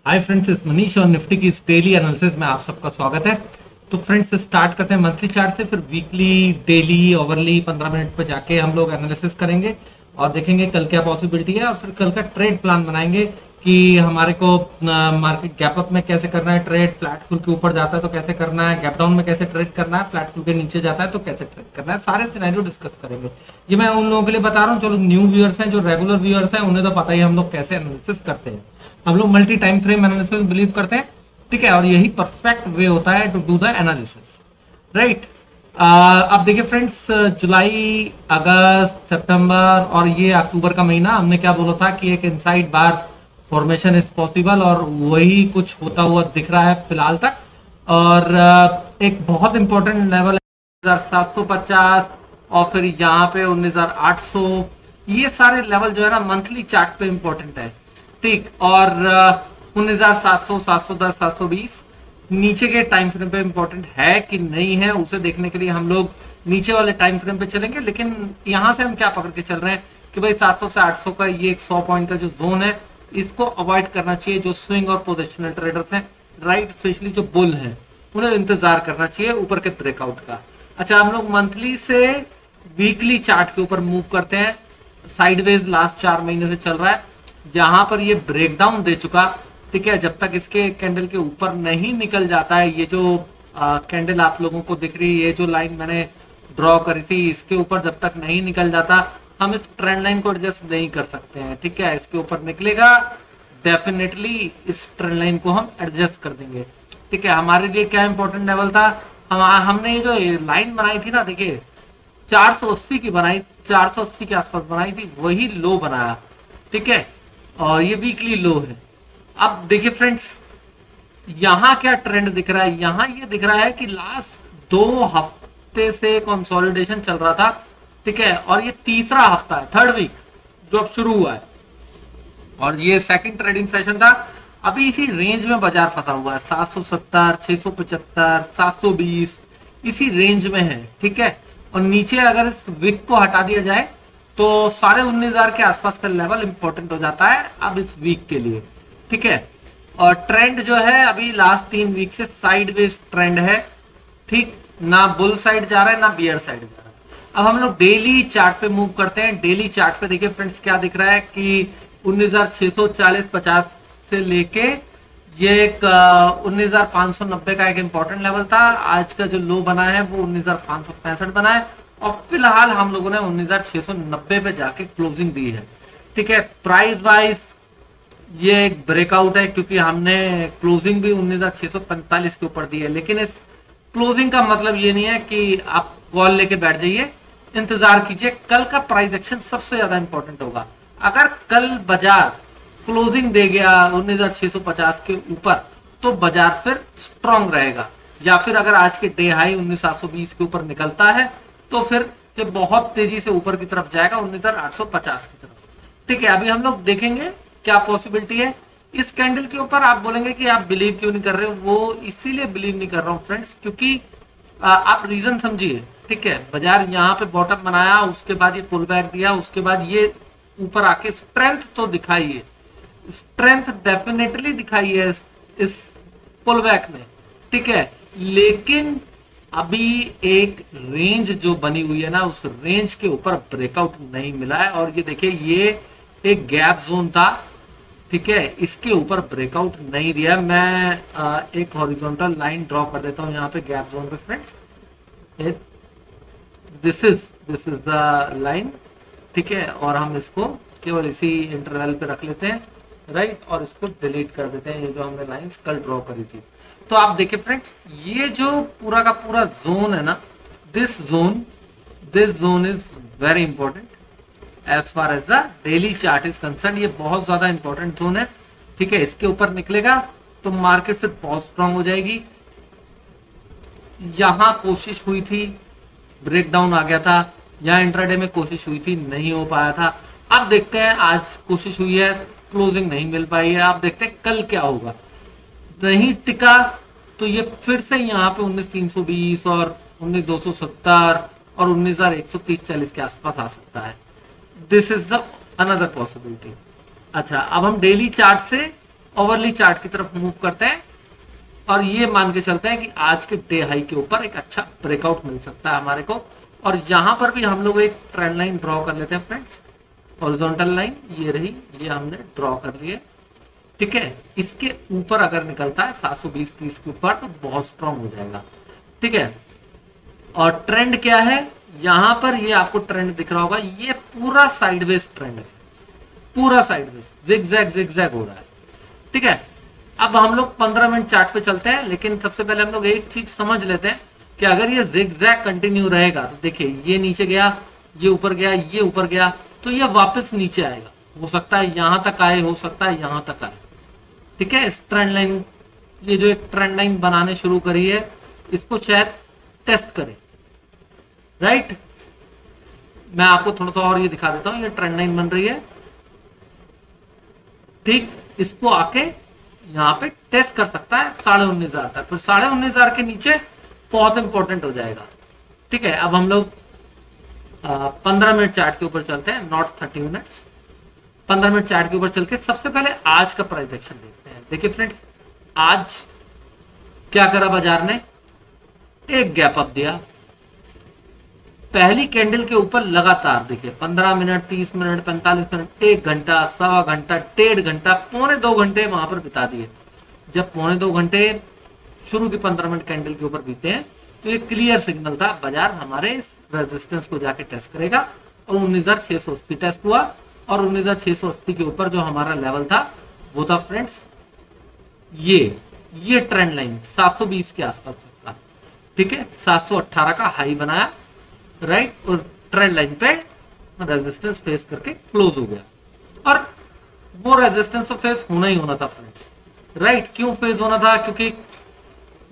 Hi friends, इस मनीष और Nifty की इस डेली एनालिसिस में आप सबका स्वागत है। तो फ्रेंड्स स्टार्ट करते हैं मंथली चार्ट से, फिर वीकली, डेली, ओवरली 15 मिनट पे जाके हम लोग एनालिसिस करेंगे और देखेंगे कल क्या पॉसिबिलिटी है और फिर कल का ट्रेड प्लान बनाएंगे कि हमारे को मार्केट गैप अप में कैसे करना है ट्रेड, फ्लैट खुल के ऊपर जाता है तो कैसे करना है, गैप डाउन में कैसे ट्रेड करना है, फ्लैट खुल के नीचे जाता है तो कैसे ट्रेड करना है, सारे सिनेरियो डिस्कस करेंगे। ये मैं उन लोगों के लिए बता रहा हूँ जो न्यू व्यूअर्स हैं, जो रेगुलर व्यूअर्स हैं उन्हें तो पता ही हम लोग कैसे एनालिसिस करते हैं। हम लोग multi time frame analysis believe करते हैं, ठीक है, और यही परफेक्ट वे होता है to do the analysis, right. अब देखिए फ्रेंड्स, जुलाई, अगस्त, सितंबर और ये अक्टूबर का महीना हमने क्या बोला था कि एक inside bar formation is possible और वही कुछ होता हुआ दिख रहा है फिलहाल तक। और एक बहुत इंपॉर्टेंट लेवल है 1750 और फिर यहाँ पे 19800। ये सारे लेवल जो है ना मंथली चार्ट पे इंपॉर्टेंट है, ठीक। और 19700, 710, 720 नीचे के टाइम फ्रेम पे इंपॉर्टेंट है कि नहीं है, उसे देखने के लिए हम लोग नीचे वाले टाइम फ्रेम पे चलेंगे। लेकिन यहां से हम क्या पकड़ के चल रहे हैं कि भाई 700 से 800 का ये एक 100 पॉइंट का जो जोन है इसको अवॉइड करना चाहिए। जो स्विंग और पोजिशनल ट्रेडर्स हैं, राइट, स्पेशली जो बुल हैं, उन्हें इंतजार करना चाहिए ऊपर के ब्रेकआउट का। अच्छा, हम लोग मंथली से वीकली चार्ट के ऊपर मूव करते हैं। साइडवेज लास्ट 4 महीने से चल रहा है, जहां पर ये ब्रेकडाउन दे चुका, ठीक है। जब तक इसके कैंडल के ऊपर नहीं निकल जाता है, ये जो कैंडल आप लोगों को दिख रही है, ये जो लाइन मैंने ड्रॉ करी थी, इसके ऊपर जब तक नहीं निकल जाता हम इस ट्रेंड लाइन को एडजस्ट नहीं कर सकते हैं, ठीक है। इसके ऊपर निकलेगा डेफिनेटली, इस ट्रेंड लाइन को हम एडजस्ट कर देंगे, ठीक है। हमारे लिए क्या इंपॉर्टेंट लेवल था, हमने ये जो लाइन बनाई थी ना, देखिए 480 की बनाई, 480 के आसपास बनाई थी, वही लो बनाया, ठीक है, और ये वीकली लो है। अब देखिए फ्रेंड्स, यहां क्या ट्रेंड दिख रहा है, यहां ये दिख रहा है कि लास्ट 2 हफ्ते से कंसोलिडेशन चल रहा था, ठीक है, और ये तीसरा हफ्ता है, थर्ड वीक जो अब शुरू हुआ है, और ये सेकंड ट्रेडिंग सेशन था। अभी इसी रेंज में बाजार फंसा हुआ है, 770, 675, 720, इसी रेंज में है, ठीक है। और नीचे अगर इस विक को हटा दिया जाए तो 19,500 के आसपास का लेवल इंपॉर्टेंट हो जाता है अब इस वीक के लिए, ठीक है। और ट्रेंड जो है अभी लास्ट 3 वीक से साइडवेज ट्रेंड है, ठीक, ना बुल साइड जा रहा है ना बियर साइड जा रहा है। अब हम लोग डेली चार्ट पे मूव करते हैं। डेली चार्ट पे देखिए फ्रेंड्स क्या दिख रहा है कि 19,640-50 से लेके ये एक 19,590 का एक इंपॉर्टेंट लेवल था। आज का जो लो बना है वो 19,565 बना है और फिलहाल हम लोगों ने 19,690 पे जाके क्लोजिंग दी है, ठीक है। प्राइस वाइज ये एक ब्रेकआउट है क्योंकि हमने क्लोजिंग भी 19,645 के ऊपर दी है। लेकिन इस क्लोजिंग का मतलब ये नहीं है कि आप कॉल लेके बैठ जाइए, इंतजार कीजिए। कल का प्राइस एक्शन सबसे ज्यादा इंपॉर्टेंट होगा। अगर कल बाजार क्लोजिंग दे गया 19,650 के ऊपर तो बाजार फिर स्ट्रॉन्ग रहेगा, या फिर अगर आज के डे हाई 19,720 के ऊपर निकलता है तो फिर ये बहुत तेजी से ऊपर की तरफ जाएगा 19,850 की तरफ, ठीक है। अभी हम लोग देखेंगे क्या पॉसिबिलिटी है इस कैंडल के ऊपर। आप बोलेंगे कि आप बिलीव क्यों नहीं कर रहे हो, वो इसीलिए बिलीव नहीं कर रहा हूं फ्रेंड्स क्योंकि आप रीजन समझिए, ठीक है। बाजार यहाँ पे बॉटम बनाया, उसके बाद ये पुल बैक दिया, उसके बाद ये ऊपर आके स्ट्रेंथ तो दिखाई है, स्ट्रेंथ डेफिनेटली दिखाई है इस पुल बैक में, ठीक है। लेकिन अभी एक रेंज जो बनी हुई है ना, उस रेंज के ऊपर ब्रेकआउट नहीं मिला है। और ये देखिए, ये एक गैप जोन था, ठीक है, इसके ऊपर ब्रेकआउट नहीं दिया। मैं एक हॉरिजॉन्टल लाइन ड्रॉ कर देता हूं यहाँ पे गैप जोन पे friends. This is the line, ठीक है, और हम इसको केवल इसी इंटरवल पे रख लेते हैं, राइट, और इसको डिलीट कर देते हैं, ये जो हमने लाइंस कल ड्रॉ करी थी। तो आप देखिए फ्रेंड्स, ये जो पूरा का पूरा जोन है ना, this zone is very important as far as the daily chart is concern. ये बहुत ज्यादा इंपॉर्टेंट जोन है, ठीक है। इसके ऊपर निकलेगा तो मार्केट फिर बहुत स्ट्रांग हो जाएगी। यहां कोशिश हुई थी, ब्रेकडाउन आ गया था, यहां इंट्राडे में कोशिश हुई थी, नहीं हो पाया था। अब देखते हैं, आज कोशिश हुई है, क्लोजिंग नहीं मिल पाई है। आप देखते हैं कल क्या होगा, नहीं टिका तो ये फिर से यहाँ पे 19,320 और 19,270 और 19,130-40 के आसपास आ सकता है। This is another possibility. अच्छा, अब हम डेली चार्ट से ओवरली चार्ट की तरफ मूव करते हैं और ये मान के चलते हैं कि आज के डे हाई के ऊपर एक अच्छा ब्रेकआउट मिल सकता है हमारे को। और यहां पर भी हम लोग एक ट्रेंड लाइन ड्रॉ कर लेते हैं फ्रेंड्स। हॉरिजॉन्टल लाइन ये रही, ये हमने ड्रॉ कर लिए, ठीक है। इसके ऊपर अगर निकलता है 720-30 के ऊपर तो बहुत स्ट्रांग हो जाएगा, ठीक है। और ट्रेंड क्या है, यहां पर ये आपको ट्रेंड दिख रहा होगा, ये पूरा साइडवेज ट्रेंड है, पूरा साइडवेज जिगजैग हो रहा है, ठीक है। अब हम लोग 15 मिनट चार्ट पे चलते हैं, लेकिन सबसे पहले हम लोग एक चीज समझ लेते हैं कि अगर ये जिगजैग कंटिन्यू रहेगा तो देखिए ये नीचे गया, ये ऊपर गया, ये ऊपर गया, तो ये वापस नीचे आएगा। हो सकता है यहां तक आए, हो सकता है यहां तक आए, ठीक है। इस ट्रेंड लाइन, ये जो एक ट्रेंड लाइन बनाने शुरू करी है, इसको शायद टेस्ट करें, राइट। मैं आपको थोड़ा सा और ये दिखा देता हूं, ये ट्रेंड लाइन बन रही है, ठीक। इसको आके यहाँ पे टेस्ट कर सकता है 19,500 तक, फिर 19,500 के नीचे बहुत इंपॉर्टेंट हो जाएगा, ठीक है। अब हम लोग 15 मिनट चार्ट के ऊपर चलते हैं, नॉट 30 मिनट्स। 15 मिनट चार्ट के ऊपर चल के सबसे पहले आज का प्राइस एक्शन देखते हैं। देखिए फ्रेंड्स, आज क्या करा बाजार ने, एक गैप अप दिया, पहली कैंडल के ऊपर लगातार देखिए 15 मिनट, 30 मिनट, 45 मिनट, 1 घंटा, सवा घंटा, 1.5 घंटा, पौने 2 घंटे वहां पर बिता दिए। जब पौने 2 घंटे शुरू की 15 मिनट कैंडल के ऊपर बीते हैं तो ये क्लियर सिग्नल था, बाजार हमारे इस रेजिस्टेंस को जाके टेस्ट करेगा। और 19,680 टेस्ट हुआ, और 19,680 के ऊपर जो हमारा लेवल था वो था फ्रेंड्स ये ट्रेंड लाइन 720 के आसपास था, ठीक है। 718 का हाई बनाया, राइट, और ट्रेंड लाइन पे रेजिस्टेंस फेस करके क्लोज हो गया। और वो रेजिस्टेंस तो फेस होना ही होना था फ्रेंड्स, राइट। क्यों फेस होना था, क्योंकि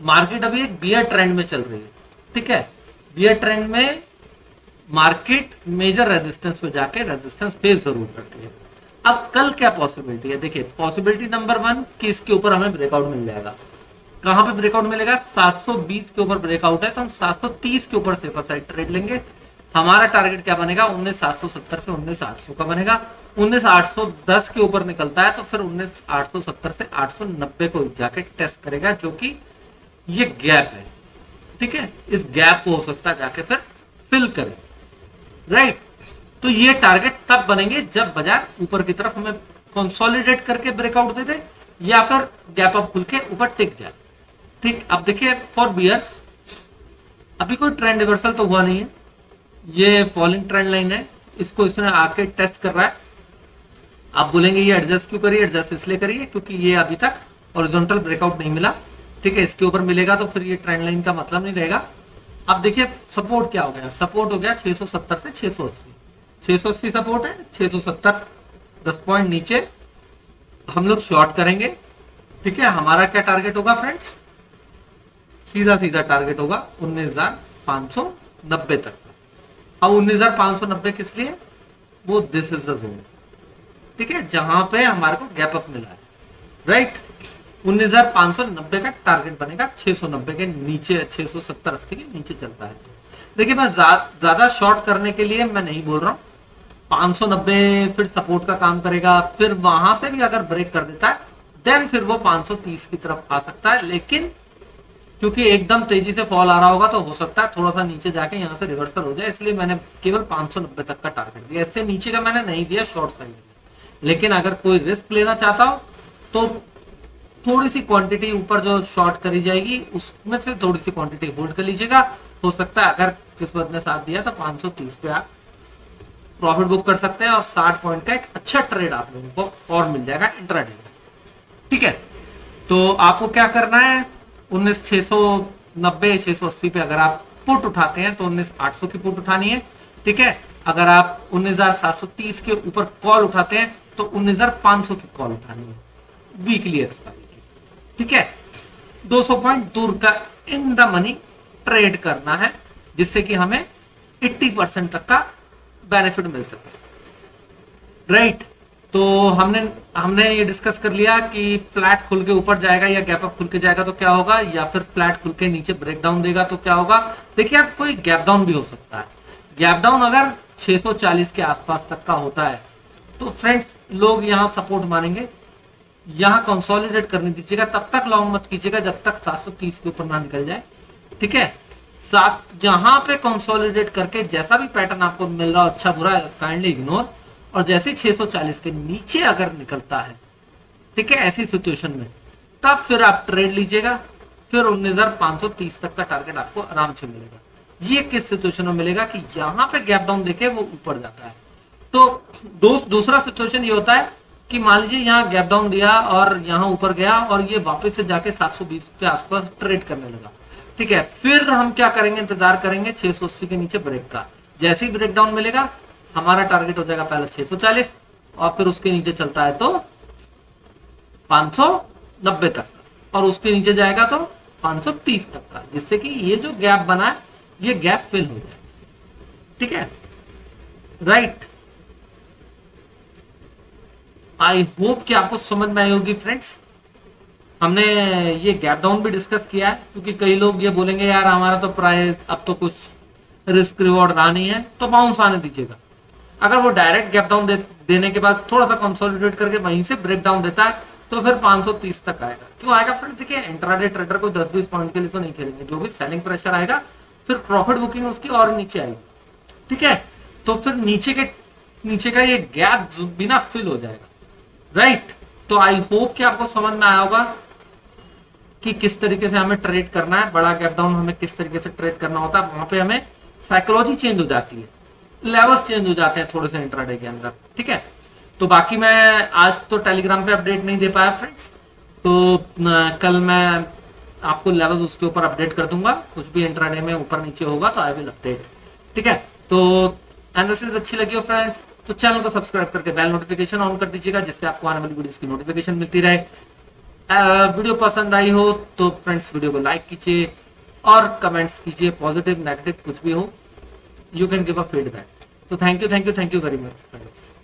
मार्केट अभी एक बियर ट्रेंड में चल रही है, ठीक है। बियर ट्रेंड में मार्केट मेजर रेजिस्टेंस पे जाके रेजिस्टेंस फेस जरूर करती है। अब कल क्या पॉसिबिलिटी है, देखिए पॉसिबिलिटी नंबर 1 कि इसके ऊपर हमें ब्रेकआउट मिल जाएगा। कहां पे ब्रेकआउट मिलेगा, 720 के ऊपर ब्रेकआउट है तो हम 730 के ऊपर सेफर साइड ट्रेड लेंगे। हमारा टारगेट क्या बनेगा, 19,770 से 19,800 का बनेगा। 19,810 के ऊपर निकलता है तो फिर 19,870 से 890 को जाके टेस्ट करेगा, जो कि ये गैप है, ठीक है। इस गैप को हो सकता है जाके फिर फिल करे, राइट। तो ये टारगेट तब बनेंगे जब बाजार ऊपर की तरफ हमें कंसोलिडेट करके ब्रेकआउट दे दे या फिर गैप अप खुल के ऊपर टिक जाए, ठीक। अब देखिए फॉर बियर्स अभी कोई ट्रेंड रिवर्सल तो हुआ नहीं है, ये फॉलिंग ट्रेंड लाइन है, इसको इसने आके टेस्ट कर रहा है। आप बोलेंगे ये एडजस्ट क्यों करिए, एडजस्ट इसलिए करिए क्योंकि ये अभी तक हॉरिजॉन्टल ब्रेकआउट नहीं मिला, ठीक है। इसके ऊपर मिलेगा तो फिर ये ट्रेंड लाइन का मतलब नहीं रहेगा। अब देखिए सपोर्ट क्या हो गया, सपोर्ट हो गया 670 से 680, 680 सपोर्ट है, 670 10 पॉइंट नीचे हम लोग शॉर्ट करेंगे, ठीक है। हमारा क्या टारगेट होगा फ्रेंड्स, सीधा सीधा टारगेट होगा 19,590 तक। अब 19,590 किस लिए, वो दिस इज द जोन, ठीक है, जहां पे हमारे को गैप अप मिला है, राइट। 19,590 का टारगेट बनेगा, 690 के नीचे, 670-80 के नीचे चलता है। देखिए मैं ज्यादा शॉर्ट करने के लिए मैं नहीं बोल रहा हूं, 590 फिर सपोर्ट का काम करेगा, फिर वहां से भी अगर ब्रेक कर देता है देन फिर वो 530 की तरफ आ सकता है। लेकिन क्योंकि एकदम तेजी से फॉल आ रहा होगा तो हो सकता है थोड़ा सा नीचे जाके यहाँ से रिवर्सल हो जाए, इसलिए मैंने केवल 590 तक का टारगेट दिया, इससे नीचे का मैंने नहीं दिया शॉर्ट साइड। लेकिन अगर कोई रिस्क लेना चाहता हो तो थोड़ी सी क्वांटिटी ऊपर जो शॉर्ट करी जाएगी उसमें से थोड़ी सी क्वांटिटी होल्ड कर लीजिएगा। हो सकता है अगर किस्मत ने साथ दिया तो 530 पे आप प्रॉफिट बुक कर सकते हैं और 60 पॉइंट का एक अच्छा ट्रेड आप लोगों को और मिल जाएगा इंट्राडे में, ठीक है। तो आपको क्या करना है, 19,690 680 पे अगर आप पुट उठाते हैं तो 19,800 की पुट उठानी है, ठीक है। अगर आप 19,730 के ऊपर कॉल उठाते हैं तो 19,500 की कॉल उठानी है वीकली एक्सपायरी की, ठीक है। 200 पॉइंट दूर का इन द मनी ट्रेड करना है जिससे कि हमें 80% तक का बेनिफिट मिल सके, राइट। तो हमने ये डिस्कस कर लिया कि फ्लैट खुल के ऊपर जाएगा या गैप अप खुल के जाएगा तो क्या होगा, या फिर फ्लैट खुल के नीचे ब्रेक डाउन देगा तो क्या होगा। देखिए आप कोई गैप डाउन भी हो सकता है, गैप डाउन अगर 640 के आसपास तक का होता है तो फ्रेंड्स लोग यहाँ सपोर्ट मानेंगे यहाँ कंसोलिडेट करने दीजिएगा, तब तक लॉन्ग मत कीजिएगा जब तक 730 के ऊपर ना निकल जाए। ठीक है, जहां पे कंसोलिडेट करके जैसा भी पैटर्न आपको मिल रहा हो, अच्छा बुरा काइंडली इग्नोर, और जैसे 640 के नीचे अगर निकलता है, ठीक है, ऐसी सिचुएशन में तब फिर आप ट्रेड लीजिएगा, फिर 19,530 तक का टारगेट आपको आराम से मिलेगा। ये किस सिचुएशन में मिलेगा कि यहां पे गैप डाउन देखे वो ऊपर जाता है। तो दूसरा सिचुएशन ये होता है कि मान लीजिए यहाँ गैप डाउन दिया और यहाँ ऊपर गया और ये वापस से जाके 720 के आसपास ट्रेड करने लगा। ठीक है, फिर हम क्या करेंगे, इंतजार करेंगे 680 के नीचे ब्रेक का। जैसे ही ब्रेक डाउन मिलेगा हमारा टारगेट हो जाएगा पहले 640 और फिर उसके नीचे चलता है तो 590 तक का, और उसके नीचे जाएगा तो 530 तक का, जिससे कि ये जो गैप बना है ये गैप फिल हो जाए। ठीक है, राइट। आई होप कि आपको समझ में आई होगी फ्रेंड्स। हमने ये गैप डाउन भी डिस्कस किया है, क्योंकि कई लोग ये बोलेंगे यार हमारा तो प्राइस अब तो कुछ रिस्क रिवॉर्ड रहा नहीं है, तो बाउंस आने दीजिएगा। अगर वो डायरेक्ट गैप डाउन देने के बाद थोड़ा सा कंसोलिडेट करके वहीं से ब्रेक डाउन देता है तो फिर 530 तक आएगा। क्यों आएगा फ्रेंड्स? देखिए, इंट्राडे ट्रेडर को 10-20 पॉइंट के लिए तो नहीं खेलेंगे, जो भी सेलिंग प्रेशर आएगा फिर प्रॉफिट बुकिंग उसकी और नीचे आएगी। ठीक है, तो फिर नीचे का ये गैप बिना फिल हो जाएगा। राइट, तो आई होप कि आपको समझ में आया होगा कि किस तरीके से हमें ट्रेड करना है। बड़ा गैप डाउन हमें किस तरीके से ट्रेड करना होता है, वहां पे हमें साइकोलॉजी चेंज हो जाती है, लेवल्स चेंज हो जाते हैं थोड़े से इंट्राडे के अंदर। ठीक है, तो बाकी मैं आज तो टेलीग्राम पे अपडेट नहीं दे पाया फ्रेंड्स, तो कल मैं आपको लेवल उसके ऊपर अपडेट कर दूंगा। कुछ भी इंट्राडे में ऊपर नीचे होगा तो आई विल अपडेट। ठीक है, तो एनालिसिस अच्छी लगी हो फ्रेंड्स तो चैनल को सब्सक्राइब करके बेल नोटिफिकेशन ऑन कर दीजिएगा, जिससे आपको आने वाली वीडियोस की नोटिफिकेशन मिलती रहे। वीडियो पसंद आई हो तो फ्रेंड्स वीडियो को लाइक कीजिए और कमेंट्स कीजिए, पॉजिटिव नेगेटिव कुछ भी हो, you can give a feedback. तो thank you very much friends.